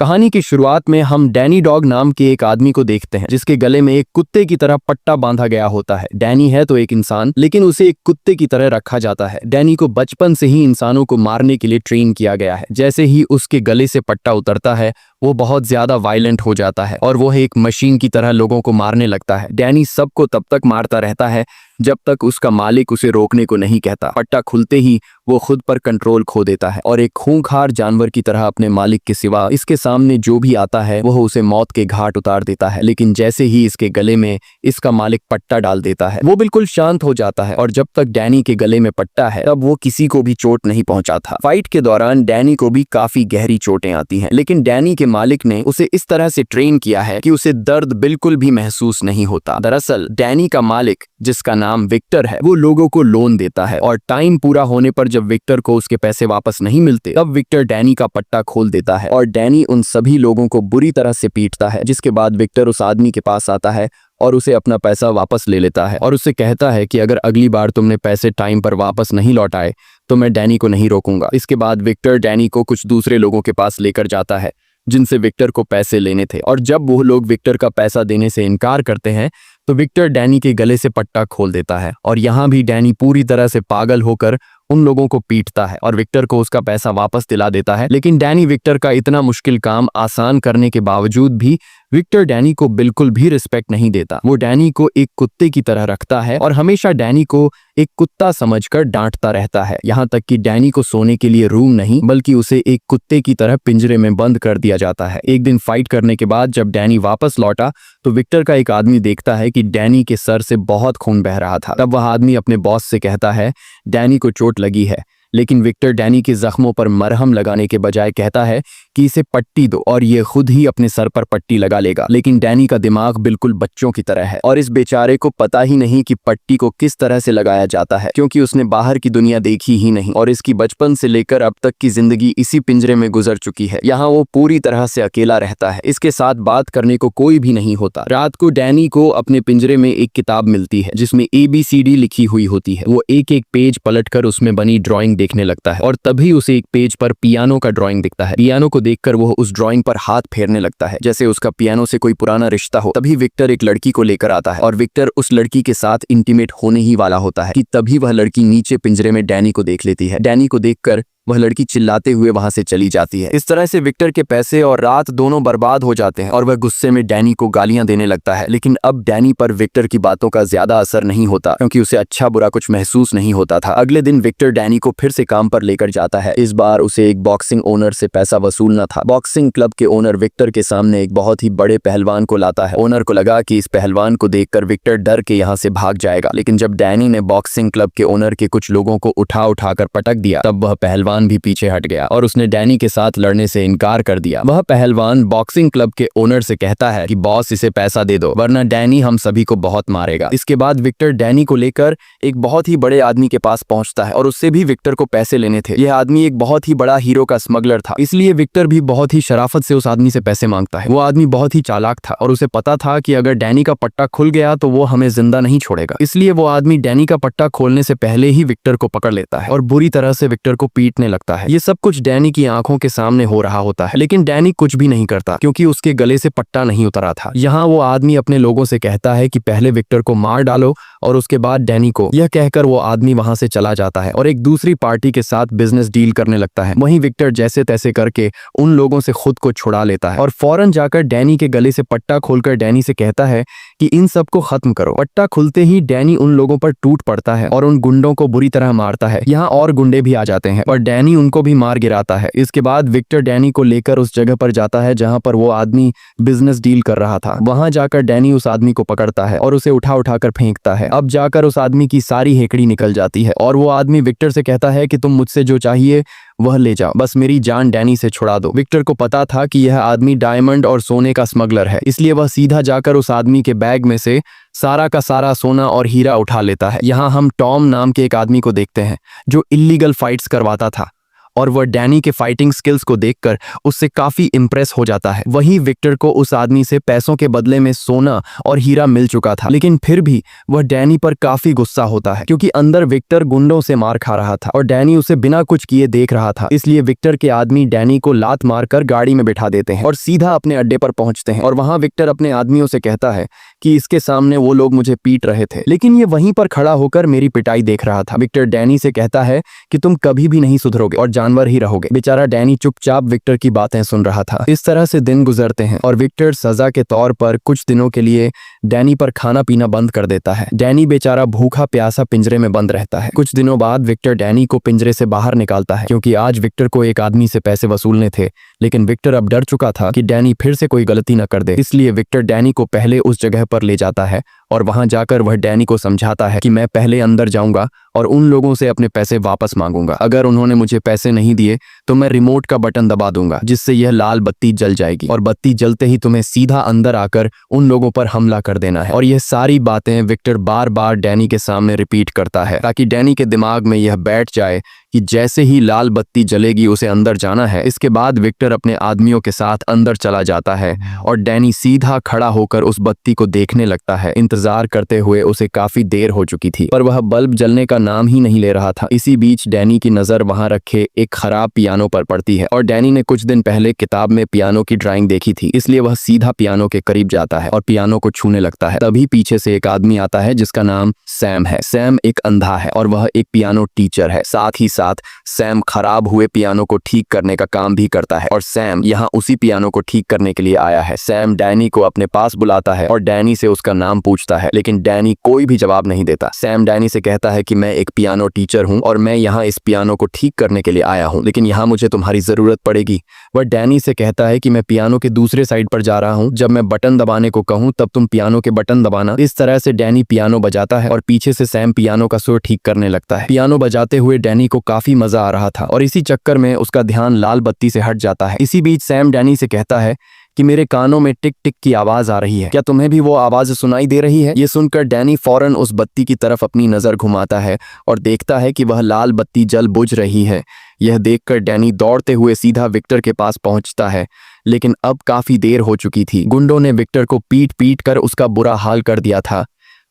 कहानी की शुरुआत में हम डैनी डॉग नाम के एक आदमी को देखते हैं जिसके गले में एक कुत्ते की तरह पट्टा बांधा गया होता है। डैनी है तो एक इंसान, लेकिन उसे एक कुत्ते की तरह रखा जाता है। डैनी को बचपन से ही इंसानों को मारने के लिए ट्रेन किया गया है। जैसे ही उसके गले से पट्टा उतरता है वो बहुत ज्यादा वायलेंट हो जाता है और वो एक मशीन की तरह लोगों को मारने लगता है। डैनी सबको तब तक मारता रहता है जब तक उसका मालिक उसे रोकने को नहीं कहता। पट्टा खुलते ही वो खुद पर कंट्रोल खो देता है और एक खूंखार जानवर की तरह अपने मालिक के सिवा इसके सामने जो भी आता है वह उसे मौत के घाट उतार देता है। लेकिन जैसे ही इसके गले में इसका मालिक पट्टा डाल देता है वो बिल्कुल शांत हो जाता है और जब तक डैनी के गले में पट्टा है तब वो किसी को भी चोट नहीं पहुंचाता। फाइट के दौरान डैनी को भी काफी गहरी चोटें आती हैं, लेकिन डैनी के मालिक ने उसे इस तरह से ट्रेन किया है कि उसे दर्द बिल्कुल भी महसूस नहीं होता। दरअसल डैनी का मालिक, जिसका नाम विक्टर है, वो लोगों को लोन देता है और टाइम पूरा होने पर जब विक्टर को उसके पैसे वापस नहीं मिलते तब विक्टर डैनी का पट्टा खोल देता है और डैनी उन सभी लोगों को बुरी तरह से पीटता है। जिसके बाद विक्टर उस आदमी के पास आता है और उसे अपना पैसा वापस ले लेता है और उससे कहता है कि अगर अगली बार तुमने पैसे टाइम पर वापस नहीं लौटाए तो मैं डैनी को नहीं रोकूंगा। इसके बाद विक्टर डैनी को कुछ दूसरे लोगों के पास लेकर जाता है जिनसे विक्टर को पैसे लेने थे और जब वो लोग विक्टर का पैसा देने से इनकार करते हैं तो विक्टर डैनी के गले से पट्टा खोल देता है और यहाँ भी डैनी पूरी तरह से पागल होकर उन लोगों को पीटता है और विक्टर को उसका पैसा वापस दिला देता है। लेकिन डैनी विक्टर का इतना मुश्किल काम आसान करने के बावजूद भी विक्टर डैनी को बिल्कुल भी रिस्पेक्ट नहीं देता। वो डैनी को एक कुत्ते की तरह रखता है और हमेशा डैनी को एक कुत्ता समझकर डांटता रहता है, यहाँ तक कि डैनी को सोने के लिए रूम नहीं बल्कि उसे एक कुत्ते की तरह पिंजरे में बंद कर दिया जाता है। एक दिन फाइट करने के बाद जब डैनी वापस लौटा तो विक्टर का एक आदमी देखता है कि डैनी के सर से बहुत खून बह रहा था। तब वह आदमी अपने बॉस से कहता है डैनी को चोट लगी है, लेकिन विक्टर डैनी के जख्मों पर मरहम लगाने के बजाय कहता है कि इसे पट्टी दो और ये खुद ही अपने सर पर पट्टी लगा लेगा। लेकिन डैनी का दिमाग बिल्कुल बच्चों की तरह है और इस बेचारे को पता ही नहीं कि पट्टी को किस तरह से लगाया जाता है, क्योंकि उसने बाहर की दुनिया देखी ही नहीं और इसकी बचपन से लेकर अब तक की जिंदगी इसी पिंजरे में गुजर चुकी है। यहाँ वो पूरी तरह से अकेला रहता है, इसके साथ बात करने को कोई भी नहीं होता। रात को डैनी को अपने पिंजरे में एक किताब मिलती है जिसमें ABCD लिखी हुई होती है। वो एक एक पेज पलटकर उसमें बनी ड्राइंग देखने लगता है और तभी उसे एक पेज पर पियानो का ड्राइंग दिखता है। पियानो को देखकर वो उस ड्राइंग पर हाथ फेरने लगता है जैसे उसका पियानो से कोई पुराना रिश्ता हो। तभी विक्टर एक लड़की को लेकर आता है और विक्टर उस लड़की के साथ इंटीमेट होने ही वाला होता है कि तभी वह लड़की नीचे पिंजरे में डैनी को देख लेती है। डैनी को देखकर वह लड़की चिल्लाते हुए वहां से चली जाती है। इस तरह से विक्टर के पैसे और रात दोनों बर्बाद हो जाते हैं और वह गुस्से में डैनी को गालियां देने लगता है। लेकिन अब डैनी पर विक्टर की बातों का ज्यादा असर नहीं होता क्योंकि उसे अच्छा बुरा कुछ महसूस नहीं होता था। अगले दिन विक्टर डैनी को फिर से काम पर लेकर जाता है। इस बार उसे एक बॉक्सिंग ओनर से पैसा वसूलना था। बॉक्सिंग क्लब के ओनर विक्टर के सामने एक बहुत ही बड़े पहलवान को लाता है। ओनर को लगा कि इस पहलवान को देखकर विक्टर डर के यहाँ से भाग जाएगा, लेकिन जब डैनी ने बॉक्सिंग क्लब के ओनर के कुछ लोगों को उठाकर पटक दिया तब वह पहलवान भी पीछे हट गया और उसने डैनी के साथ लड़ने से इनकार कर दिया। वह पहलवान बॉक्सिंग क्लब के ओनर से कहता है कि बॉस इसे पैसा दे दो वरना डैनी हम सभी को बहुत मारेगा। इसके बाद विक्टर डैनी को लेकर एक बहुत ही बड़े आदमी के पास पहुंचता है और उससे भी विक्टर को पैसे लेने थे। यह आदमी एक बहुत ही बड़ा हीरो का स्मगलर था, इसलिए विक्टर भी बहुत ही शराफत से उस आदमी से पैसे मांगता है। वो आदमी बहुत ही चालाक था और उसे पता था कि अगर डैनी का पट्टा खुल गया तो वो हमें जिंदा नहीं छोड़ेगा, इसलिए वो आदमी डैनी का पट्टा खोलने से पहले ही विक्टर को पकड़ लेता है और बुरी तरह से विक्टर को पीटने लगता है। ये सब कुछ डैनी की आंखों के सामने हो रहा होता है, लेकिन डैनी कुछ भी नहीं करता क्योंकि उसके गले से पट्टा नहीं उतरा था। यहाँ वो आदमी अपने लोगों से कहता है कि पहले विक्टर को मार डालो और उसके बाद डैनी को। यह कहकर वो आदमी वहां से चला जाता है और एक दूसरी पार्टी के साथ बिजनेस डील करने लगता है। वहीं विक्टर जैसे तैसे करके उन लोगों से खुद को छुड़ा लेता है और फौरन जाकर डैनी के गले से पट्टा खोलकर डैनी से कहता है कि इन सबको खत्म करो। पट्टा खुलते ही डैनी उन लोगों पर टूट पड़ता है और उन गुंडों को बुरी तरह मारता है। यहाँ और गुंडे भी आ जाते हैं और डैनी उनको भी मार गिराता है। इसके बाद विक्टर डैनी को लेकर उस जगह पर जाता है जहां पर वो आदमी बिजनेस डील कर रहा था। वहां जाकर डैनी उस आदमी को पकड़ता है और उसे उठाकर फेंकता है। अब जाकर उस आदमी की सारी हेकड़ी निकल जाती है और वो आदमी विक्टर से कहता है कि तुम मुझसे जो चाहिए वह ले जाओ, बस मेरी जान डैनी से छुड़ा दो। विक्टर को पता था कि यह आदमी डायमंड और सोने का स्मगलर है, इसलिए वह सीधा जाकर उस आदमी के बैग में से सारा का सारा सोना और हीरा उठा लेता है। यहाँ हम टॉम नाम के एक आदमी को देखते हैं जो इल्लीगल फाइट्स करवाता था और वह डैनी के फाइटिंग स्किल्स को देखकर उससे काफी इम्प्रेस हो जाता है। वहीं विक्टर को उस आदमी से पैसों के बदले में सोना और हीरा मिल चुका था, लेकिन फिर भी वह डैनी पर काफी गुस्सा होता है क्योंकि अंदर विक्टर गुंडों से मार खा रहा था और डैनी उसे बिना कुछ किए देख रहा था। इसलिए विक्टर के आदमी डैनी को लात मारकर गाड़ी में बिठा देते हैं और सीधा अपने अड्डे पर पहुंचते हैं। और वहां विक्टर अपने आदमियों से कहता है कि इसके सामने वो लोग मुझे पीट रहे थे, लेकिन ये वहीं पर खड़ा होकर मेरी पिटाई देख रहा था। विक्टर डैनी से कहता है कि तुम कभी भी नहीं सुधरोगे और जानवर ही रहोगे। बेचारा डैनी चुपचाप विक्टर की बातें सुन रहा था। इस तरह से दिन गुजरते हैं और विक्टर सजा के तौर पर कुछ दिनों के लिए डैनी पर खाना पीना बंद कर देता है। डैनी बेचारा भूखा प्यासा पिंजरे में बंद रहता है। कुछ दिनों बाद विक्टर डैनी को पिंजरे से बाहर निकालता है क्योंकि आज विक्टर को एक आदमी से पैसे वसूलने थे, लेकिन विक्टर अब डर चुका था कि डैनी फिर से कोई गलती न कर दे। इसलिए विक्टर डैनी को पहले उस जगह पर ले जाता है और वहां जाकर वह डैनी को समझाता है कि मैं पहले अंदर जाऊंगा और उन लोगों से अपने पैसे वापस मांगूंगा। अगर उन्होंने मुझे पैसे नहीं दिए तो मैं रिमोट का बटन दबा दूंगा जिससे यह लाल बत्ती जल जाएगी और बत्ती जलते ही तुम्हें सीधा अंदर आकर उन लोगों पर हमला कर देना है। और यह सारी बातें विक्टर बार बार डैनी के सामने रिपीट करता है ताकि डैनी के दिमाग में यह बैठ जाए कि जैसे ही लाल बत्ती जलेगी उसे अंदर जाना है। इसके बाद विक्टर अपने आदमियों के साथ अंदर चला जाता है और डैनी सीधा खड़ा होकर उस बत्ती को देखने लगता है। इंतजार करते हुए उसे काफी देर हो चुकी थी पर वह बल्ब जलने का नाम ही नहीं ले रहा था। इसी बीच डैनी की नजर वहां रखे एक खराब पियानो पर पड़ती है और डैनी ने कुछ दिन पहले किताब में पियानो की ड्राइंग देखी थी, इसलिए वह सीधा पियानो के करीब जाता है और पियानो को छूने लगता है। तभी पीछे से एक आदमी आता है जिसका नाम सैम है। सैम एक अंधा है और वह एक पियानो टीचर है। साथ ही साथ सैम खराब हुए पियानो को ठीक करने का काम भी करता है और सैम यहाँ उसी पियानो को ठीक करने के लिए आया है। सैम डैनी को अपने पास बुलाता है और डैनी से उसका नाम पूछता है, लेकिन डैनी कोई भी जवाब नहीं देता। सैम डैनी से कहता है कि मैं एक पियानो टीचर हूँ और मैं यहाँ इस पियानो को ठीक करने के लिए आया हूँ, लेकिन यहाँ मुझे तुम्हारी जरूरत पड़ेगी। वह डैनी से कहता है कि मैं पियानो के दूसरे साइड पर जा रहा हूँ, जब मैं बटन दबाने को कहूँ तब तुम पियानो के बटन दबाना। इस तरह से डैनी पियानो बजाता है और पीछे से सैम पियानो का सुर ठीक करने लगता है। पियानो बजाते हुए डैनी को काफी मजा आ रहा था और इसी चक्कर में उसका ध्यान लाल बत्ती से हट जाता है। इसी बीच सैम डैनी से कहता है कि मेरे कानों में टिक टिक की आवाज आ रही है, क्या तुम्हें भी वो आवाज सुनाई दे रही है? ये सुनकर डैनी फौरन उस बत्ती की तरफ अपनी नजर घुमाता है और देखता है कि वह लाल बत्ती जल बुझ रही है। यह देखकर डैनी दौड़ते हुए सीधा विक्टर के पास पहुंचता है, लेकिन अब काफी देर हो चुकी थी। गुंडों ने विक्टर को पीट पीट कर उसका बुरा हाल कर दिया था।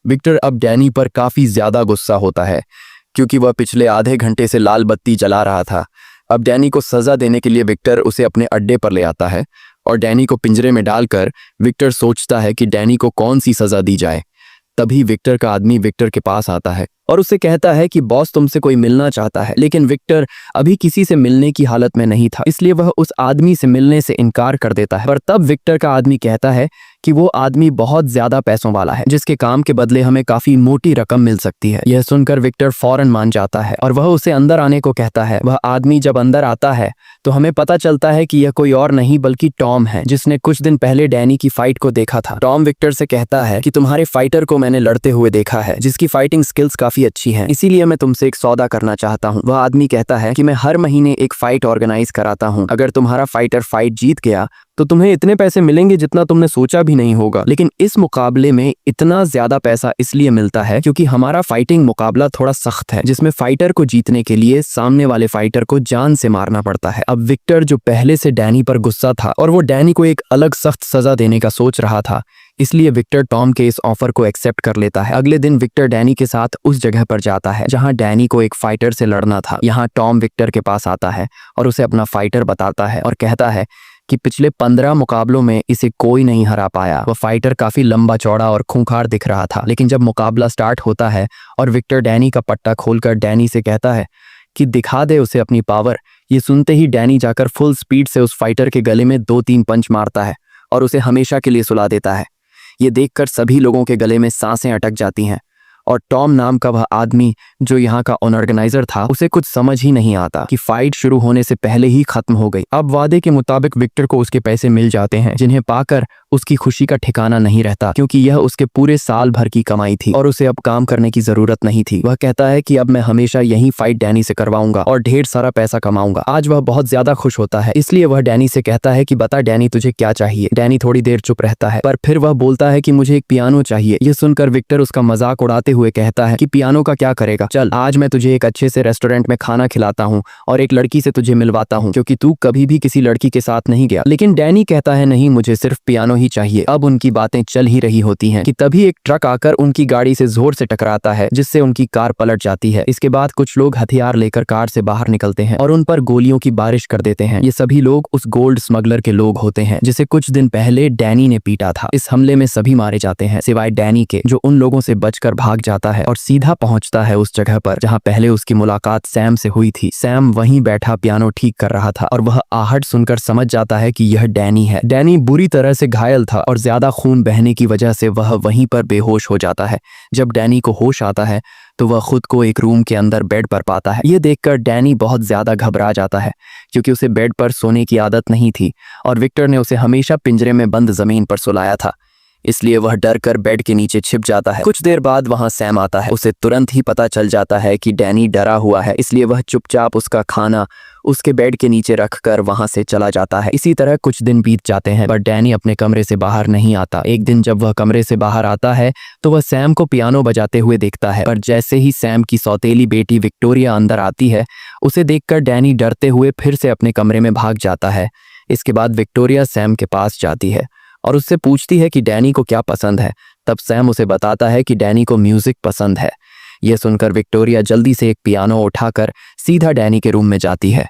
विक्टर अब डैनी पर काफी ज्यादा गुस्सा होता है क्योंकि वह पिछले आधे घंटे से लाल बत्ती जला रहा था। अब डैनी को सजा देने के लिए विक्टर उसे अपने अड्डे पर ले आता है और डैनी को पिंजरे में डालकर विक्टर सोचता है कि डैनी को कौन सी सजा दी जाए। तभी विक्टर का आदमी विक्टर के पास आता है और उससे कहता है कि बॉस तुमसे कोई मिलना चाहता है, लेकिन विक्टर अभी किसी से मिलने की हालत में नहीं था, इसलिए वह उस आदमी से मिलने से इनकार कर देता है। पर तब विक्टर का आदमी कहता है कि वो आदमी बहुत ज्यादा पैसों वाला है जिसके काम के बदले हमें काफी मोटी रकम मिल सकती है। यह सुनकर विक्टर फौरन मान जाता है और वह उसे अंदर आने को कहता है। वह आदमी जब अंदर आता है तो हमें पता चलता है कि यह कोई और नहीं बल्कि टॉम है, जिसने कुछ दिन पहले डैनी की फाइट को देखा था। टॉम विक्टर से कहता है कि तुम्हारे फाइटर को मैंने लड़ते हुए देखा है जिसकी फाइटिंग स्किल्स काफी अच्छी है, इसीलिए मैं तुमसे एक सौदा करना चाहता हूँ। वह आदमी कहता है कि मैं हर महीने एक फाइट ऑर्गेनाइज कराता हूँ, अगर तुम्हारा फाइटर फाइट जीत गया तो तुम्हें इतने पैसे मिलेंगे जितना तुमने सोचा भी नहीं होगा। लेकिन इस मुकाबले में इतना ज्यादा पैसा इसलिए मिलता है क्योंकि हमारा फाइटिंग मुकाबला थोड़ा सख्त है, जिसमें फाइटर को जीतने के लिए सामने वाले फाइटर को जान से मारना पड़ता है। अब विक्टर जो पहले से डैनी पर गुस्सा था और वो डैनी को एक अलग सख्त सजा देने का सोच रहा था, इसलिए विक्टर टॉम के इस ऑफर को एक्सेप्ट कर लेता है। अगले दिन विक्टर डैनी के साथ उस जगह पर जाता है जहां डैनी को एक फाइटर से लड़ना था। यहाँ टॉम विक्टर के पास आता है और उसे अपना फाइटर बताता है और कहता है कि पिछले 15 मुकाबलों में इसे कोई नहीं हरा पाया। वह फाइटर काफी लंबा चौड़ा और खूंखार दिख रहा था, लेकिन जब मुकाबला स्टार्ट होता है और विक्टर डैनी का पट्टा खोलकर डैनी से कहता है कि दिखा दे उसे अपनी पावर, ये सुनते ही डैनी जाकर फुल स्पीड से उस फाइटर के गले में 2-3 पंच मारता है और उसे हमेशा के लिए सुला देता है। ये देखकर सभी लोगों के गले में सांसें अटक जाती हैं और टॉम नाम का वह आदमी जो यहाँ का ऑर्गेनाइजर था, उसे कुछ समझ ही नहीं आता कि फाइट शुरू होने से पहले ही खत्म हो गई। अब वादे के मुताबिक विक्टर को उसके पैसे मिल जाते हैं, जिन्हें पाकर उसकी खुशी का ठिकाना नहीं रहता, क्योंकि यह उसके पूरे साल भर की कमाई थी और उसे अब काम करने की जरूरत नहीं थी। वह कहता है कि अब मैं हमेशा यही फाइट डैनी से करवाऊंगा और ढेर सारा पैसा कमाऊंगा। आज वह बहुत ज्यादा खुश होता है, इसलिए वह डैनी से कहता है कि बता डैनी, तुझे क्या चाहिए। डैनी थोड़ी देर चुप रहता है, पर फिर वह बोलता है कि मुझे एक पियानो चाहिए। यह सुनकर विक्टर उसका मजाक उड़ाते हुए कहता है कि पियानो का क्या करेगा, चल आज मैं तुझे एक अच्छे से रेस्टोरेंट में खाना खिलाता हूँ और एक लड़की से तुझे मिलवाता हूँ, क्योंकि तू कभी भी किसी लड़की के साथ नहीं गया। लेकिन डैनी कहता है नहीं, मुझे सिर्फ पियानो ही चाहिए। अब उनकी बातें चल ही रही होती हैं कि तभी एक ट्रक आकर उनकी गाड़ी से जोर से टकराता है, जिससे उनकी कार पलट जाती है। इसके बाद कुछ लोग हथियार लेकर कार से बाहर निकलते हैं और उन पर गोलियों की बारिश कर देते हैं। ये सभी लोग उस गोल्ड स्मगलर के लोग होते हैं जिसे कुछ दिन पहले डैनी ने पीटा था। इस हमले में सभी मारे जाते हैं सिवाय डैनी के, जो उन लोगों से बचकर भाग जाता है और सीधा पहुंचता है उस जगह पर जहां पहले उसकी मुलाकात सैम से हुई थी। सैम वहीं बैठा पियानो ठीक कर रहा था और वह आहट सुनकर समझ जाता है कि यह डैनी है। डैनी बुरी तरह से घायल था और ज्यादा खून बहने की वजह से वह वहीं पर बेहोश हो जाता है। जब डैनी को होश आता है तो वह खुद को एक रूम के अंदर बेड पर पाता है। यह देखकर डैनी बहुत ज्यादा घबरा जाता है, क्योंकि उसे बेड पर सोने की आदत नहीं थी और विक्टर ने उसे हमेशा पिंजरे में बंद जमीन पर सुलाया था, इसलिए वह डर कर बेड के नीचे छिप जाता है। कुछ देर बाद वहां सैम आता है। उसे तुरंत ही पता चल जाता है कि डैनी डरा हुआ है, इसलिए वह चुपचाप उसका खाना उसके बेड के नीचे रखकर वहां से चला जाता है। इसी तरह कुछ दिन बीत जाते हैं, पर डैनी अपने कमरे से बाहर नहीं आता। एक दिन जब वह कमरे से बाहर आता है तो वह सैम को पियानो बजाते हुए देखता है, पर जैसे ही सैम की सौतेली बेटी विक्टोरिया अंदर आती है, उसे देखकर डैनी डरते हुए फिर से अपने कमरे में भाग जाता है। इसके बाद विक्टोरिया सैम के पास जाती है और उससे पूछती है कि डैनी को क्या पसंद है। तब सैम उसे बताता है कि डैनी को म्यूजिक पसंद है। यह सुनकर विक्टोरिया जल्दी से एक पियानो उठाकर सीधा डैनी के रूम में जाती है।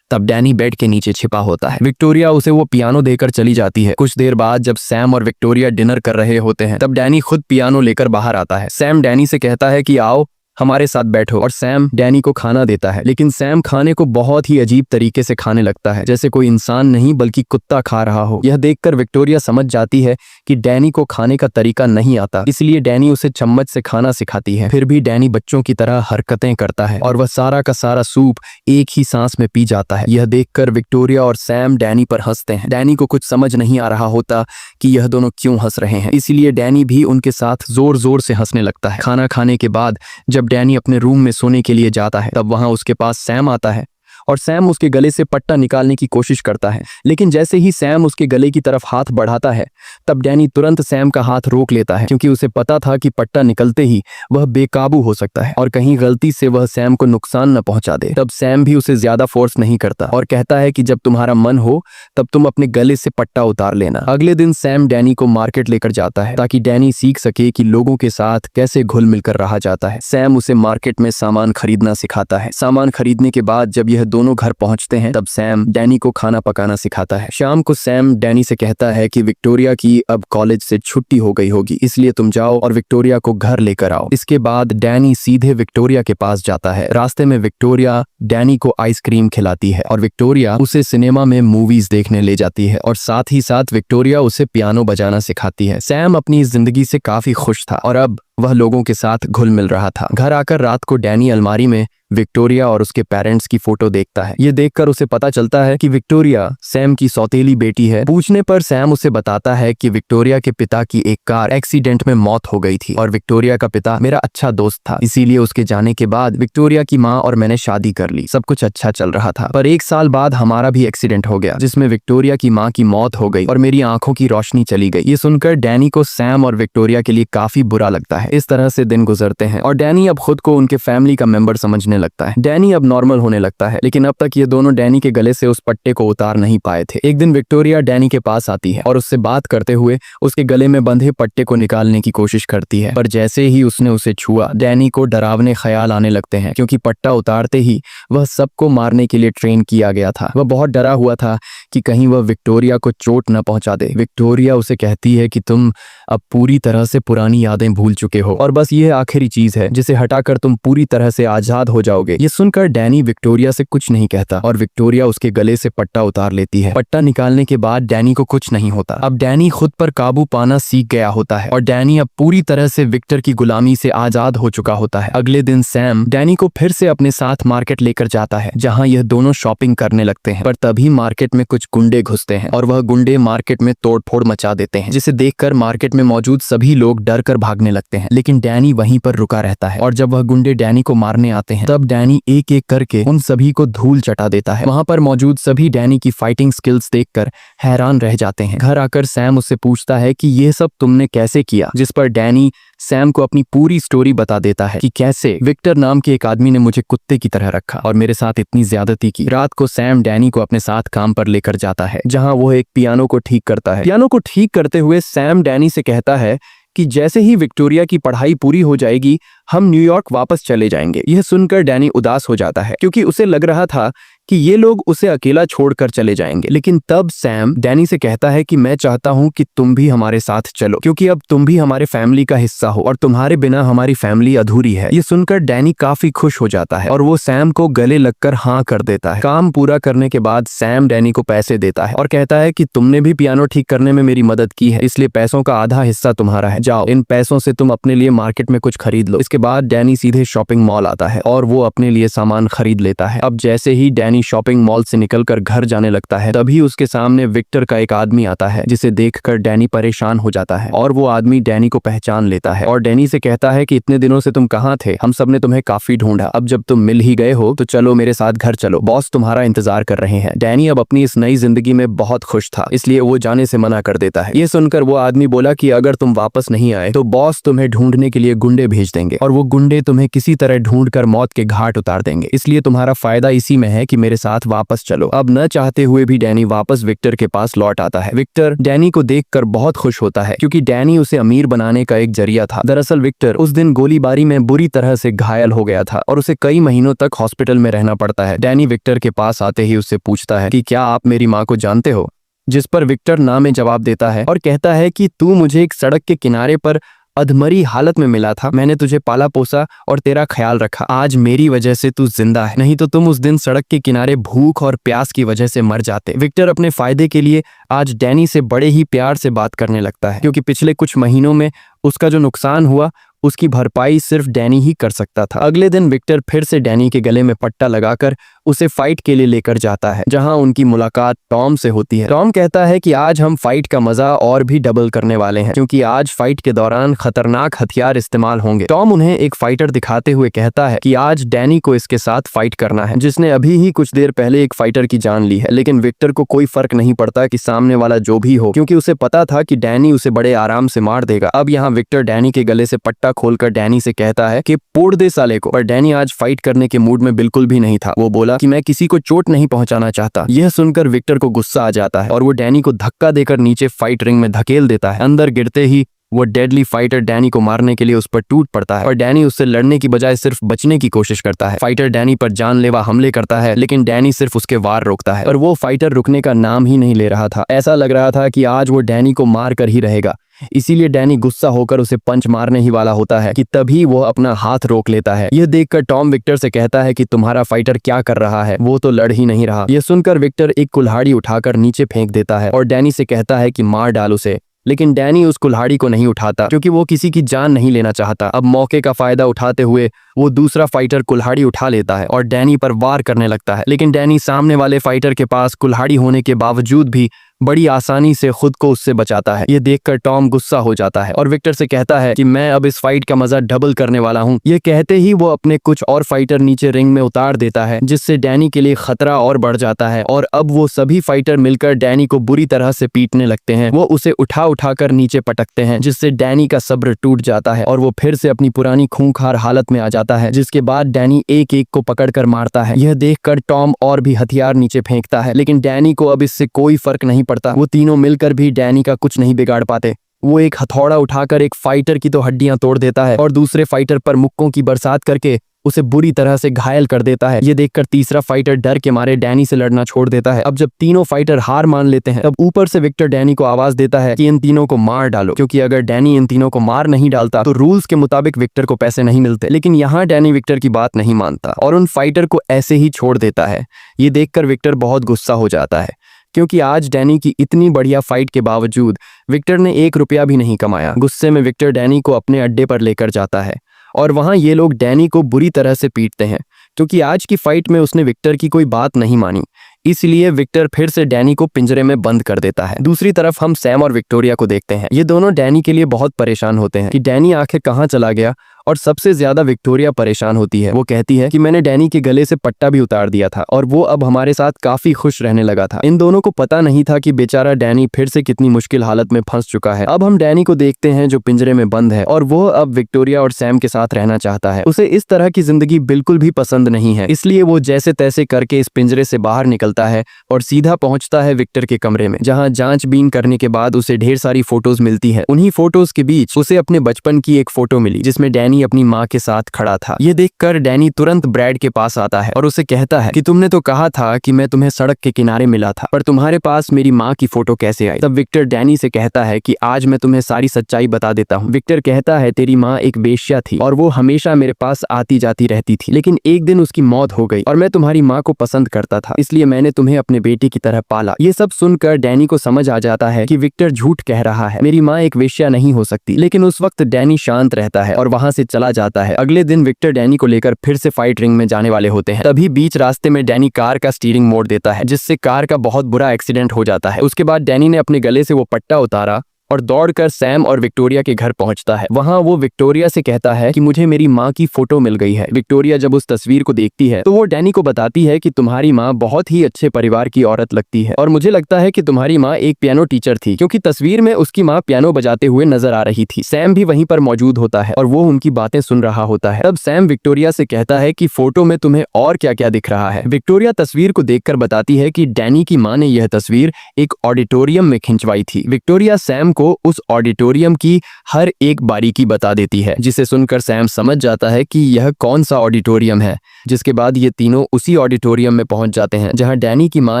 तब डैनी बेड के नीचे छिपा होता है। विक्टोरिया उसे वो पियानो देकर चली जाती है। कुछ देर बाद जब सैम और विक्टोरिया डिनर कर रहे होते हैं, तब डैनी खुद पियानो लेकर बाहर आता है। सैम डैनी से कहता है कि आओ हमारे साथ बैठो, और सैम डैनी को खाना देता है। लेकिन सैम खाने को बहुत ही अजीब तरीके से खाने लगता है, जैसे कोई इंसान नहीं बल्कि कुत्ता खा रहा हो। यह देखकर विक्टोरिया समझ जाती है कि डैनी को खाने का तरीका नहीं आता, इसलिए डैनी उसे चम्मच से खाना सिखाती है। फिर भी डैनी बच्चों की तरह हरकतें करता है और वह सारा का सारा सूप एक ही सांस में पी जाता है। यह देखकर विक्टोरिया और सैम डैनी पर हंसते हैं। डैनी को कुछ समझ नहीं आ रहा होता कि यह दोनों क्यों हंस रहे हैं, इसलिए डैनी भी उनके साथ जोर जोर से हंसने लगता है। खाना खाने के बाद जब डैनी अपने रूम में सोने के लिए जाता है, तब वहां उसके पास सैम आता है और सैम उसके गले से पट्टा निकालने की कोशिश करता है। लेकिन जैसे ही सैम उसके गले की तरफ हाथ बढ़ाता है, तब डैनी तुरंत सैम का हाथ रोक लेता है, क्योंकि उसे पता था कि पट्टा निकलते ही वह बेकाबू हो सकता है और कहीं गलती से वह सैम को नुकसान न पहुंचा दे। तब सैम भी उसे ज्यादा फोर्स नहीं करता और कहता है कि जब तुम्हारा मन हो तब तुम अपने गले से पट्टा उतार लेना। अगले दिन सैम डैनी को मार्केट लेकर जाता है, ताकि डैनी सीख सके कि लोगों के साथ कैसे घुल मिलकर रहा जाता है। सैम उसे मार्केट में सामान खरीदना सिखाता है। सामान खरीदने के बाद जब यह दोनों घर पहुंचते हैं, तब सैम डैनी को खाना पकाना सिखाता है। शाम को सैम डैनी से कहता है कि विक्टोरिया की अब कॉलेज से छुट्टी हो गई होगी, इसलिए तुम जाओ और विक्टोरिया को घर लेकर आओ। इसके बाद डैनी सीधे विक्टोरिया के पास जाता है। रास्ते में विक्टोरिया डैनी को आइसक्रीम खिलाती है और विक्टोरिया उसे सिनेमा में मूवीज देखने ले जाती है, और साथ ही साथ विक्टोरिया उसे पियानो बजाना सिखाती है। सैम अपनी जिंदगी से काफी खुश था और अब वह लोगों के साथ घुल मिल रहा था। घर आकर रात को डैनी अलमारी में विक्टोरिया और उसके पेरेंट्स की फोटो देखता है। ये देखकर उसे पता चलता है कि विक्टोरिया सैम की सौतेली बेटी है। पूछने पर सैम उसे बताता है कि विक्टोरिया के पिता की एक कार एक्सीडेंट में मौत हो गई थी और विक्टोरिया का पिता मेरा अच्छा दोस्त था, इसीलिए उसके जाने के बाद विक्टोरिया की माँ और मैंने शादी कर ली। सब कुछ अच्छा चल रहा था, पर 1 साल बाद हमारा भी एक्सीडेंट हो गया, जिसमें विक्टोरिया की माँ की मौत हो गई और मेरी आंखों की रोशनी चली गई। ये सुनकर डैनी को सैम और विक्टोरिया के लिए काफी बुरा लगता है। इस तरह से दिन गुजरते हैं और डैनी अब खुद को उनके फैमिली का मेंबर समझने लगता है। डैनी अब नॉर्मल होने लगता है, लेकिन अब तक ये दोनों डैनी के गले से उस पट्टे को उतार नहीं पाए थे। एक दिन विक्टोरिया डैनी के पास आती है और उससे बात करते हुए उसके गले में बंधे पट्टे को निकालने की कोशिश करती है, पर जैसे ही उसने उसे छुआ, डैनी को डरावने ख्याल आने लगते हैं, क्योंकि पट्टा उतारते ही वह सबको मारने के लिए ट्रेन किया गया था। वह बहुत डरा हुआ था कि कहीं वह विक्टोरिया को चोट न पहुंचा दे। विक्टोरिया उसे कहती है कि तुम अब पूरी तरह से पुरानी यादें भूल चुके हो और बस यह आखिरी चीज है जिसे हटाकर तुम पूरी तरह से आजाद हो जाओगे। ये सुनकर डैनी विक्टोरिया से कुछ नहीं कहता और विक्टोरिया उसके गले से पट्टा उतार लेती है। पट्टा निकालने के बाद डैनी को कुछ नहीं होता। अब डैनी खुद पर काबू पाना सीख गया होता है और डैनी अब पूरी तरह से विक्टर की गुलामी से आजाद हो चुका होता है। अगले दिन सैम डैनी को फिर से अपने साथ मार्केट लेकर जाता है जहां यह दोनों शॉपिंग करने लगते हैं। पर तभी मार्केट में कुछ गुंडे घुसते हैं और वह गुंडे मार्केट में तोड़फोड़ मचा देते हैं, जिसे देखकर मार्केट में मौजूद सभी लोग डर कर भागने लगते हैं। लेकिन डैनी वहीं पर रुका रहता है और जब वह गुंडे डैनी को मारने आते हैं तब डैनी एक एक करके उन सभी को धूल चटा देता है। वहां पर मौजूद सभी डैनी की फाइटिंग स्किल्स देखकर हैरान रह जाते हैं। घर आकर सैम उससे पूछता है कि यह सब तुमने कैसे किया, जिस पर डैनी सैम को अपनी पूरी स्टोरी बता देता है कि कैसे विक्टर नाम के एक आदमी ने मुझे कुत्ते की तरह रखा और मेरे साथ इतनी ज्यादती की। रात को सैम डैनी को अपने साथ काम पर लेकर जाता है जहां वो एक पियानो को ठीक करता है। पियानो को ठीक करते हुए सैम डैनी से कहता है कि जैसे ही विक्टोरिया की पढ़ाई पूरी हो जाएगी हम न्यूयॉर्क वापस चले जाएंगे। यह सुनकर डैनी उदास हो जाता है क्योंकि उसे लग रहा था कि ये लोग उसे अकेला छोड़कर चले जाएंगे। लेकिन तब सैम डैनी से कहता है कि मैं चाहता हूं कि तुम भी हमारे साथ चलो क्योंकि अब तुम भी हमारे फैमिली का हिस्सा हो और तुम्हारे बिना हमारी फैमिली अधूरी है। ये सुनकर डैनी काफी खुश हो जाता है और वो सैम को गले लगकर हाँ कर देता है। काम पूरा करने के बाद सैम डैनी को पैसे देता है और कहता है कि तुमने भी पियानो ठीक करने में मेरी मदद की है, इसलिए पैसों का आधा हिस्सा तुम्हारा है। जाओ, इन पैसों से तुम अपने लिए मार्केट में कुछ खरीद लो। इसके बाद डैनी सीधे शॉपिंग मॉल आता है और वो अपने लिए सामान खरीद लेता है। अब जैसे ही डैनी शॉपिंग मॉल से निकलकर घर जाने लगता है तभी उसके सामने विक्टर का एक आदमी आता है, जिसे देखकर डैनी परेशान हो जाता है और वो आदमी डैनी को पहचान लेता है और डैनी से कहता है कि इतने दिनों से तुम कहाँ थे, हम सब ने तुम्हें काफी ढूंढा, अब जब तुम मिल ही गए हो तो चलो मेरे साथ घर चलो, बॉस तुम्हारा इंतजार कर रहे हैं। डैनी अब अपनी इस नई जिंदगी में बहुत खुश था, इसलिए वो जाने से मना कर देता है। ये सुनकर वो आदमी बोला कि अगर तुम वापस नहीं आए तो बॉस तुम्हें ढूंढने के लिए गुंडे भेज देंगे और वो गुंडे तुम्हें किसी तरह ढूंढ कर मौत के घाट उतार देंगे, इसलिए तुम्हारा फायदा इसी में है कि मेरे साथ वापस चलो। अब न चाहते हुए भी डैनी वापस विक्टर के पास लौट आता है। विक्टर डैनी को देखकर बहुत खुश होता है क्योंकि डैनी उसे अमीर बनाने का एक जरिया था। दरअसल विक्टर उस दिन गोलीबारी में बुरी तरह से घायल हो गया था और उसे कई महीनों तक हॉस्पिटल में रहना पड़ता है। डैनी विक्टर के पास आते ही उससे पूछता है कि क्या आप मेरी माँ को जानते हो, जिस पर विक्टर ना में जवाब देता है और कहता है कि तू मुझे एक सड़क के किनारे पर अधमरी हालत में मिला था, मैंने तुझे पाला पोसा और तेरा ख्याल रखा, आज मेरी वजह से तू जिंदा है, नहीं तो तुम उस दिन सड़क के किनारे भूख और प्यास की वजह से मर जाते। विक्टर अपने फायदे के लिए आज डैनी से बड़े ही प्यार से बात करने लगता है क्योंकि पिछले कुछ महीनों में उसका जो नुकसान हुआ उसकी भरपाई सिर्फ डैनी ही कर सकता था। अगले दिन विक्टर फिर से डैनी के गले में पट्टा लगाकर उसे फाइट के लिए लेकर जाता है जहां उनकी मुलाकात टॉम से होती है। टॉम कहता है कि आज हम फाइट का मजा और भी डबल करने वाले हैं क्योंकि आज फाइट के दौरान खतरनाक हथियार इस्तेमाल होंगे। टॉम उन्हें एक फाइटर दिखाते हुए कहता है कि आज डैनी को इसके साथ फाइट करना है, जिसने अभी ही कुछ देर पहले एक फाइटर की जान ली है। लेकिन विक्टर को कोई फर्क नहीं पड़ता कि सामने वाला जो भी हो, क्योंकि उसे पता था कि डैनी उसे बड़े आराम से मार देगा। अब यहाँ विक्टर डैनी के गले से पट्टा खोलकर डैनी से कहता है कि पोड़ दे साले को, पर डैनी आज फाइट करने के मूड में बिल्कुल भी नहीं था। वो बोला कि मैं किसी को चोट नहीं पहुंचाना चाहता। यह सुनकर विक्टर को गुस्सा आ जाता है और वो डैनी को धक्का देकर नीचे फाइट रिंग में धकेल देता है। अंदर गिरते ही वो डेडली फाइटर डैनी को मारने के लिए उस पर टूट पड़ता है और डैनी उससे लड़ने की बजाय सिर्फ बचने की कोशिश करता है। फाइटर डैनी पर जानलेवा हमले करता है लेकिन डैनी सिर्फ उसके वार रोकता है और वो फाइटर रुकने का नाम ही नहीं ले रहा था। ऐसा लग रहा था कि आज वो डैनी को मार कर ही रहेगा। इसीलिए डैनी गुस्सा होकर उसे पंच मारने ही वाला होता है कि तभी वो अपना हाथ रोक लेता है। यह देखकर टॉम विक्टर से कहता है कि तुम्हारा फाइटर क्या कर रहा है, वो तो लड़ ही नहीं रहा। यह सुनकर विक्टर एक कुल्हाड़ी उठाकर नीचे फेंक देता है और डैनी से कहता है कि मार डाल उसे, लेकिन डैनी उस कुल्हाड़ी को नहीं उठाता क्योंकि वो किसी की जान नहीं लेना चाहता। अब मौके का फायदा उठाते हुए वो दूसरा फाइटर कुल्हाड़ी उठा लेता है और डैनी पर वार करने लगता है, लेकिन डैनी सामने वाले फाइटर के पास कुल्हाड़ी होने के बावजूद भी बड़ी आसानी से खुद को उससे बचाता है। ये देखकर टॉम गुस्सा हो जाता है और विक्टर से कहता है कि मैं अब इस फाइट का मजा डबल करने वाला हूँ। ये कहते ही वो अपने कुछ और फाइटर नीचे रिंग में उतार देता है, जिससे डैनी के लिए खतरा और बढ़ जाता है और अब वो सभी फाइटर मिलकर डैनी को बुरी तरह से पीटने लगते हैं। वो उसे उठाकर नीचे पटकते हैं, जिससे डैनी का सब्र टूट जाता है और वो फिर से अपनी पुरानी खूंखार हालत में आ जाता है, जिसके बाद डैनी एक एक को पकड़कर मारता है। यह देखकर टॉम और भी हथियार नीचे फेंकता है, लेकिन डैनी को अब इससे कोई फर्क नहीं पड़ता। वो तीनों मिलकर भी डैनी का कुछ नहीं बिगाड़ पाते। वो एक हथौड़ा उठाकर एक फाइटर की तो हड्डियां तोड़ देता है और दूसरे फाइटर पर मुक्कों की बरसात करके उसे बुरी तरह से घायल कर देता है। ये देखकर तीसरा फाइटर डर के मारे डैनी से लड़ना छोड़ देता है। अब जब तीनों फाइटर हार मान लेते हैं, तब ऊपर से विक्टर डैनी को आवाज देता है कि इन तीनों को मार डालो, क्योंकि अगर डैनी इन तीनों को मार नहीं डालता तो रूल्स के मुताबिक विक्टर को पैसे नहीं मिलते। लेकिन यहाँ डैनी विक्टर की बात नहीं मानता और उन फाइटर को ऐसे ही छोड़ देता है। ये देखकर विक्टर बहुत गुस्सा हो जाता है, क्योंकि आज डैनी की इतनी बढ़िया फाइट के बावजूद विक्टर ने 1 रुपया भी नहीं कमाया। गुस्से में विक्टर डैनी को अपने अड्डे पर लेकर जाता है और वहां ये लोग डैनी को बुरी तरह से पीटते हैं, क्योंकि आज की फाइट में उसने विक्टर की कोई बात नहीं मानी। इसलिए विक्टर फिर से डैनी को पिंजरे में बंद कर देता है। दूसरी तरफ हम सैम और विक्टोरिया को देखते हैं। ये दोनों डैनी के लिए बहुत परेशान होते हैं कि डैनी आखिर कहाँ चला गया, और सबसे ज्यादा विक्टोरिया परेशान होती है। वो कहती है कि मैंने डैनी के गले से पट्टा भी उतार दिया था और वो अब हमारे साथ काफी खुश रहने लगा था। इन दोनों को पता नहीं था कि बेचारा डैनी फिर से कितनी मुश्किल हालत में फंस चुका है। अब हम डैनी को देखते हैं जो पिंजरे में बंद है और वो अब विक्टोरिया और सैम के साथ रहना चाहता है। उसे इस तरह की जिंदगी बिल्कुल भी पसंद नहीं है, इसलिए वो जैसे तैसे करके इस पिंजरे से बाहर निकलता है और सीधा पहुंचता है विक्टर के कमरे में, जहां जांचबीन करने के बाद उसे ढेर सारी फोटोज मिलती है। उन्हीं फोटोज के बीच उसे अपने बचपन की एक फोटो मिली जिसमें डैनी अपनी माँ के साथ खड़ा था। ये देखकर डैनी तुरंत ब्रैड के पास आता है और उसे कहता है कि तुमने तो कहा था कि मैं तुम्हें सड़क के किनारे मिला था, पर तुम्हारे पास मेरी माँ की फोटो कैसे आई? तब विक्टर डैनी से कहता है कि आज मैं तुम्हें सारी सच्चाई बता देता हूँ। विक्टर कहता है तेरी माँ एक वेश्या थी और वो हमेशा मेरे पास आती जाती रहती थी, लेकिन एक दिन उसकी मौत हो गई और मैं तुम्हारी माँ को पसंद करता था, इसलिए मैंने तुम्हें अपने बेटे की तरह पाला। ये सब सुनकर डैनी को समझ आ जाता है कि विक्टर झूठ कह रहा है, मेरी माँ एक वेश्या नहीं हो सकती। लेकिन उस वक्त डैनी शांत रहता है और वहां से चला जाता है। अगले दिन विक्टर डैनी को लेकर फिर से फाइट रिंग में जाने वाले होते हैं। तभी बीच रास्ते में डैनी कार का स्टीयरिंग मोड़ देता है, जिससे कार का बहुत बुरा एक्सीडेंट हो जाता है। उसके बाद डैनी ने अपने गले से वो पट्टा उतारा और दौड़कर सैम और विक्टोरिया के घर पहुंचता है। वहां वो विक्टोरिया से कहता है कि मुझे मेरी माँ की फोटो मिल गई है। विक्टोरिया जब उस तस्वीर को देखती है तो वो डैनी को बताती है कि तुम्हारी माँ बहुत ही अच्छे परिवार की औरत लगती है और मुझे लगता है कि तुम्हारी माँ एक पियानो टीचर थी, क्योंकि तस्वीर में उसकी माँ पियानो बजाते हुए नजर आ रही थी। सैम भी वहीं पर मौजूद होता है और वो उनकी बातें सुन रहा होता है। तब सैम विक्टोरिया से कहता है कि फोटो में तुम्हें और क्या क्या दिख रहा है। विक्टोरिया तस्वीर को देखकर बताती है कि डैनी की माँ ने यह तस्वीर एक ऑडिटोरियम में खिंचवाई थी। विक्टोरिया सैम को उस ऑडिटोरियम की हर एक बारीकी बता देती है, जिसे सुनकर सैम समझ जाता है कि यह कौन सा ऑडिटोरियम है। जिसके बाद ये तीनों उसी ऑडिटोरियम में पहुंच जाते हैं जहां डैनी की मां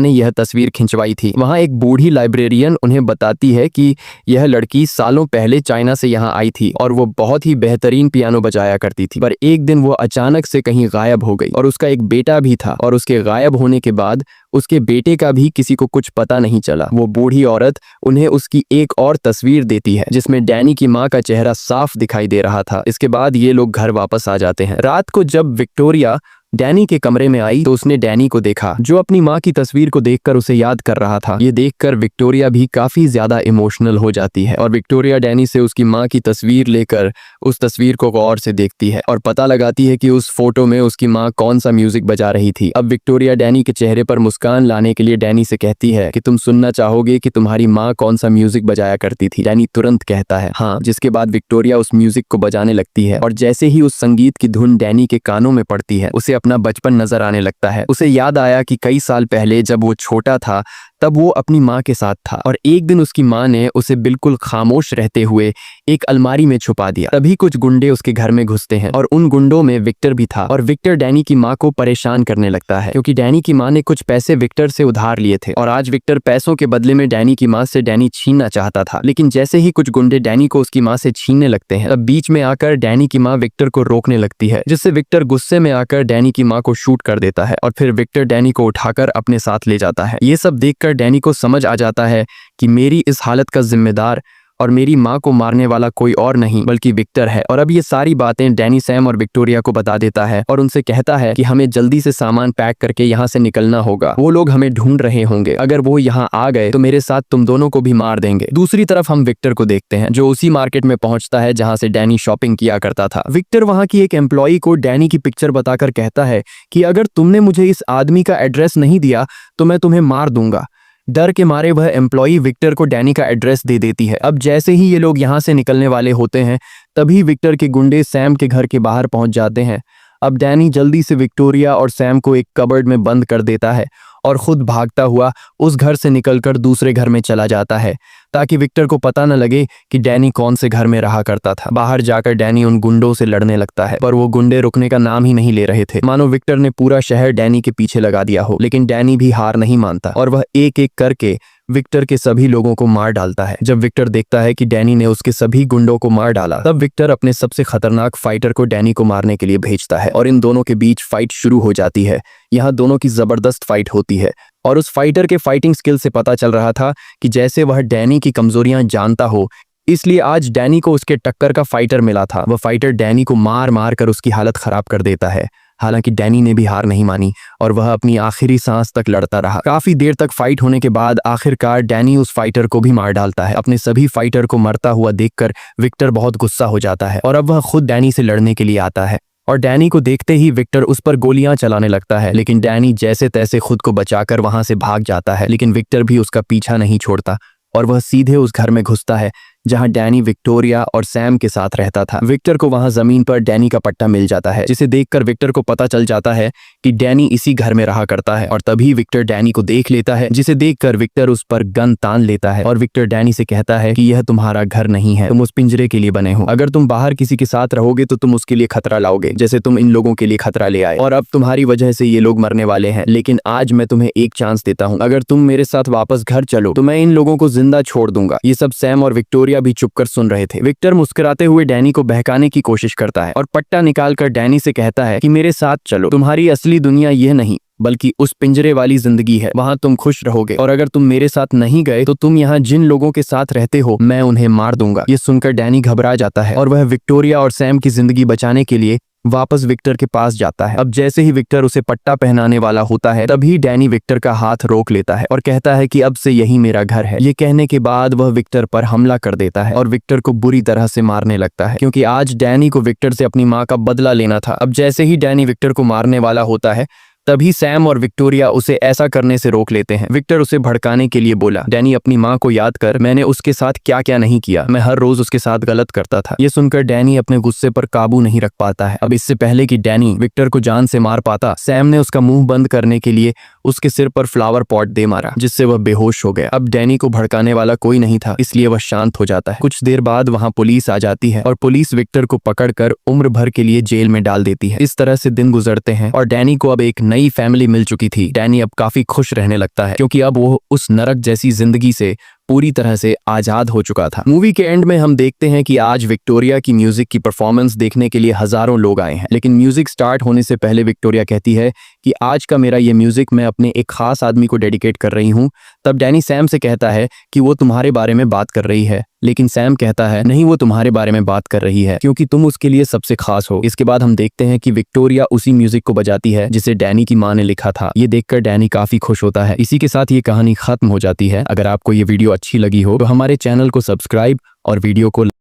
ने यह तस्वीर खिंचवाई थी। वहां एक बूढ़ी लाइब्रेरियन उन्हें बताती है कि यह लड़की सालों पहले चाइना से यहां आई थी और वो बहुत ही बेहतरीन पियानो बजाया करती थी, पर एक दिन वो अचानक से कहीं गायब हो गई और उसका एक बेटा भी था और उसके गायब होने के बाद उसके बेटे का भी किसी को कुछ पता नहीं चला। वो बूढ़ी औरत उन्हें उसकी एक और तस्वीर देती है जिसमें डैनी की मां का चेहरा साफ दिखाई दे रहा था। इसके बाद ये लोग घर वापस आ जाते हैं। रात को जब विक्टोरिया डैनी के कमरे में आई तो उसने डैनी को देखा जो अपनी माँ की तस्वीर को देखकर उसे याद कर रहा था। ये देखकर विक्टोरिया भी काफी ज्यादा इमोशनल हो जाती है और विक्टोरिया डैनी से उसकी माँ की तस्वीर लेकर उस तस्वीर को गौर से देखती है और पता लगाती है कि उस फोटो में उसकी माँ कौन सा म्यूजिक बजा रही थी। अब विक्टोरिया डैनी के चेहरे पर मुस्कान लाने के लिए डैनी से कहती है कि तुम सुनना चाहोगे कि तुम्हारी माँ कौन सा म्यूजिक बजाया करती थी? डैनी तुरंत कहता है हाँ, जिसके बाद विक्टोरिया उस म्यूजिक को बजाने लगती है और जैसे ही उस संगीत की धुन डैनी के कानों में पड़ती है उसे अपना बचपन नजर आने लगता है। उसे याद आया कि कई साल पहले जब वो छोटा था तब वो अपनी माँ के साथ था और एक दिन उसकी माँ ने उसे बिल्कुल खामोश रहते हुए एक अलमारी में छुपा दिया। तभी कुछ गुंडे उसके घर में घुसते हैं और उन गुंडों में विक्टर भी था और विक्टर डैनी की माँ को परेशान करने लगता है क्योंकि डैनी की माँ ने कुछ पैसे विक्टर से उधार लिए थे और आज विक्टर पैसों के बदले में डैनी की माँ से डैनी छीनना चाहता था। लेकिन जैसे ही कुछ गुंडे डैनी को उसकी माँ से छीनने लगते हैं तब बीच में आकर डैनी की माँ विक्टर को रोकने लगती है, जिससे विक्टर गुस्से में आकर डैनी की माँ को शूट कर देता है और फिर विक्टर डैनी को उठाकर अपने साथ ले जाता है। ये सब देखकर डैनी को समझ आ जाता है कि मेरी इस हालत का जिम्मेदार और मेरी माँ को मारने वाला कोई और नहीं बल्कि विक्टर है। और अब ये सारी बातें डैनी सैम और विक्टोरिया को बता देता है और उनसे कहता है कि हमें जल्दी से सामान पैक करके यहाँ से निकलना होगा। वो लोग हमें ढूंढ रहे होंगे, अगर वो यहाँ आ गए तो मेरे साथ तुम दोनों को भी मार देंगे। दूसरी तरफ हम विक्टर को देखते हैं जो उसी मार्केट में पहुंचता है जहाँ से डैनी शॉपिंग किया करता था। विक्टर वहाँ की एक एम्प्लॉई को डैनी की पिक्चर बताकर कहता है कि अगर तुमने मुझे इस आदमी का एड्रेस नहीं दिया तो मैं तुम्हें मार दूंगा। डर के मारे वह एम्प्लॉई विक्टर को डैनी का एड्रेस दे देती है। अब जैसे ही ये लोग यहाँ से निकलने वाले होते हैं तभी विक्टर के गुंडे सैम के घर के बाहर पहुंच जाते हैं। अब डैनी जल्दी से विक्टोरिया और सैम को एक कबर्ड में बंद कर देता है और खुद भागता हुआ उस घर से निकलकर दूसरे घर में चला जाता है। ताकि विक्टर को पता न लगे कि डैनी कौन से घर में रहा करता था। बाहर जाकर डैनी उन गुंडों से लड़ने लगता है, पर वो गुंडे रुकने का नाम ही नहीं ले रहे थे, मानो विक्टर ने पूरा शहर डैनी के पीछे लगा दिया हो। लेकिन डैनी भी हार नहीं मानता और वह एक एक करके विक्टर के सभी लोगों को मार डालता है। जब विक्टर देखता है कि डैनी ने उसके सभी गुंडों को मार डाला, तब विक्टर अपने सबसे खतरनाक फाइटर को डैनी को मारने के लिए भेजता है और इन दोनों के बीच फाइट शुरू हो जाती है। यहाँ दोनों की जबरदस्त फाइट होती है और उस फाइटर के फाइटिंग स्किल से पता चल रहा था कि जैसे वह डैनी की कमजोरियां जानता हो, इसलिए आज डैनी को उसके टक्कर का फाइटर मिला था। वह फाइटर डैनी को मार मार कर उसकी हालत खराब कर देता है। हालांकि डैनी ने भी हार नहीं मानी और वह अपनी आखिरी सांस तक लड़ता रहा। काफी देर तक फाइट होने के बाद आखिरकार डैनी उस फाइटर को भी मार डालता है। अपने सभी फाइटर को मरता हुआ देखकर विक्टर बहुत गुस्सा हो जाता है और अब वह खुद डैनी से लड़ने के लिए आता है और डैनी को देखते ही विक्टर उस पर गोलियां चलाने लगता है। लेकिन डैनी जैसे तैसे खुद को बचाकर वहां से भाग जाता है, लेकिन विक्टर भी उसका पीछा नहीं छोड़ता और वह सीधे उस घर में घुसता है जहां डैनी विक्टोरिया और सैम के साथ रहता था। विक्टर को वहां जमीन पर डैनी का पट्टा मिल जाता है, जिसे देखकर विक्टर को पता चल जाता है कि डैनी इसी घर में रहा करता है और तभी विक्टर डैनी को देख लेता है, जिसे देखकर विक्टर उस पर गन तान लेता है और विक्टर डैनी से कहता है कि यह तुम्हारा घर नहीं है, तुम उस पिंजरे के लिए बने हो। अगर तुम बाहर किसी के साथ रहोगे तो तुम उसके लिए खतरा लाओगे, जैसे तुम इन लोगों के लिए खतरा ले आए और अब तुम्हारी वजह से ये लोग मरने वाले हैं। लेकिन आज मैं तुम्हें एक चांस देता हूँ, अगर तुम मेरे साथ वापस घर चलो तो मैं इन लोगों को जिंदा छोड़ दूंगा। ये सब सैम और विक्टोरिया भी चुपकर सुन रहे थे। विक्टर मुस्कुराते हुए डैनी को बहकाने की कोशिश करता है और पट्टा निकालकर डैनी से कहता है कि मेरे साथ चलो, तुम्हारी असली दुनिया यह नहीं बल्कि उस पिंजरे वाली जिंदगी है, वहां तुम खुश रहोगे और अगर तुम मेरे साथ नहीं गए तो तुम यहाँ जिन लोगों के साथ रहते हो मैं उन्हें मार दूंगा। ये सुनकर डैनी घबरा जाता है और वह विक्टोरिया और सैम की जिंदगी बचाने के लिए वापस विक्टर के पास जाता है। अब जैसे ही विक्टर उसे पट्टा पहनाने वाला होता है, तभी डैनी विक्टर का हाथ रोक लेता है और कहता है कि अब से यही मेरा घर है। ये कहने के बाद वह विक्टर पर हमला कर देता है और विक्टर को बुरी तरह से मारने लगता है, क्योंकि आज डैनी को विक्टर से अपनी माँ का बदला लेना था। अब जैसे ही डैनी विक्टर को मारने वाला होता है, तभी सैम और विक्टोरिया उसे ऐसा करने से रोक लेते हैं। विक्टर उसे भड़काने के लिए बोला, डैनी अपनी माँ को याद कर, मैंने उसके साथ क्या क्या नहीं किया, मैं हर रोज उसके साथ गलत करता था। ये सुनकर डैनी अपने गुस्से पर काबू नहीं रख पाता है। अब इससे पहले कि डैनी विक्टर को जान से मार पाता, सैम ने उसका मुंह बंद करने के लिए उसके सिर पर फ्लावर पॉट दे मारा, जिससे वह बेहोश हो गया। अब डैनी को भड़काने वाला कोई नहीं था, इसलिए वह शांत हो जाता है। कुछ देर बाद वहां पुलिस आ जाती है और पुलिस विक्टर को पकड़कर उम्र भर के लिए जेल में डाल देती है। इस तरह से दिन गुजरते हैं और डैनी को अब एक नई फैमिली मिल चुकी थी। डैनी अब काफी खुश रहने लगता है, क्योंकि अब वो उस नरक जैसी जिंदगी से पूरी तरह से आजाद हो चुका था। मूवी के एंड में हम देखते हैं कि आज विक्टोरिया की म्यूजिक की परफॉर्मेंस देखने के लिए हजारों लोग आए हैं, लेकिन म्यूजिक स्टार्ट होने से पहले विक्टोरिया कहती है कि आज का मेरा ये म्यूजिक मैं अपने एक खास आदमी को डेडिकेट कर रही हूँ। तब डैनी सैम से कहता है कि वो तुम्हारे बारे में बात कर रही है, लेकिन सैम कहता है नहीं, वो तुम्हारे बारे में बात कर रही है क्योंकि तुम उसके लिए सबसे खास हो। इसके बाद हम देखते हैं कि विक्टोरिया उसी म्यूजिक को बजाती है जिसे डैनी की माँ ने लिखा था। ये देखकर डैनी काफी खुश होता है। इसी के साथ ये कहानी खत्म हो जाती है। अगर आपको ये वीडियो अच्छी लगी हो तो हमारे चैनल को सब्सक्राइब और वीडियो को